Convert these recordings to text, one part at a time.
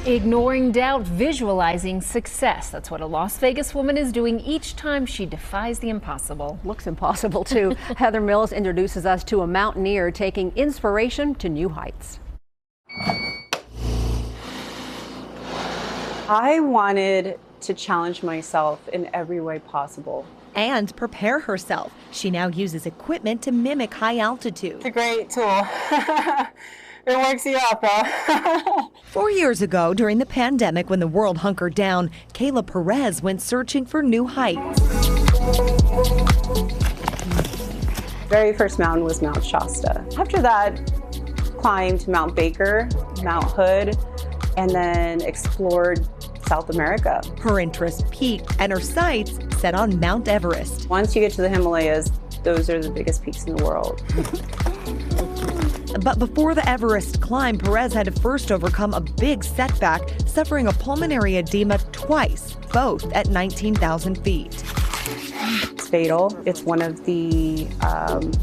Ignoring doubt, visualizing success. That's what a Las Vegas woman is doing each time she defies the impossible. Looks impossible, too. Heather Mills introduces us to a mountaineer taking inspiration to new heights. I wanted to challenge myself in every way possible. And prepare herself. She now uses equipment to mimic high altitude. It's a great tool. It works you out, though. 4 years ago, during the pandemic when the world hunkered down, Kayla Perez went searching for new heights. Very first mountain was Mount Shasta. After that, climbed Mount Baker, Mount Hood, and then explored South America. Her interest peaked and her sights set on Mount Everest. Once you get to the Himalayas, those are the biggest peaks in the world. But before the Everest climb, Perez had to first overcome a big setback, suffering a pulmonary edema twice, both at 19,000 feet. It's fatal. It's one of the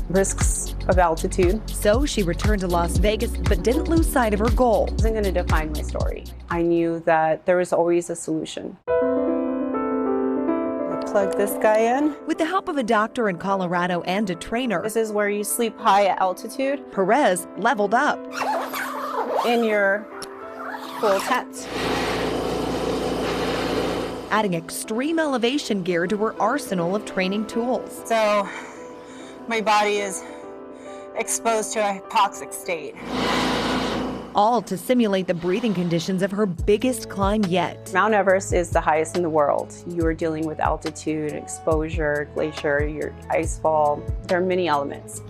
risks of altitude. So she returned to Las Vegas, but didn't lose sight of her goal. I wasn't going to define my story. I knew that there was always a solution. Plug this guy in. With the help of a doctor in Colorado and a trainer, This is where you sleep high at altitude Perez leveled up. in your full tent. Adding extreme elevation gear to her arsenal of training tools. So my body is exposed to a hypoxic state. All to simulate the breathing conditions of her biggest climb yet. Mount Everest is the highest in the world. You are dealing with altitude, exposure, glacier, your ice fall. There are many elements.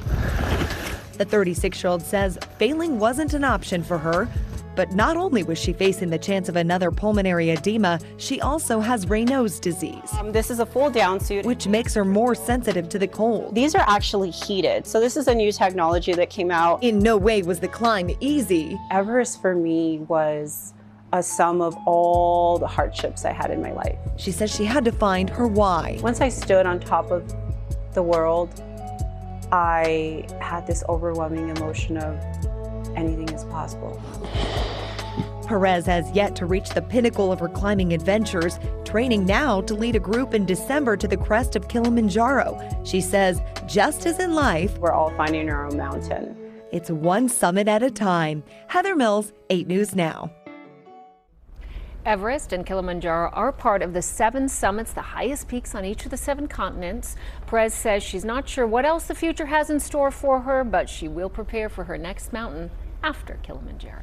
The 36-year-old says failing wasn't an option for her. But not only was she facing the chance of another pulmonary edema, she also has Raynaud's disease, This is a full down suit. which makes her more sensitive to the cold. These are actually heated. So this is a new technology that came out. In no way was the climb easy. Everest for me was a sum of all the hardships I had in my life. She says she had to find her why. Once I stood on top of the world, I had this overwhelming emotion of anything is possible. Perez has yet to reach the pinnacle of her climbing adventures, training now to lead a group in December to the crest of Kilimanjaro. She says, just as in life, We're all finding our own mountain. it's one summit at a time. Heather Mills, 8 News Now. Everest and Kilimanjaro are part of the 7 summits, the highest peaks on each of the 7 continents. Perez says she's not sure what else the future has in store for her, but she will prepare for her next mountain after Kilimanjaro.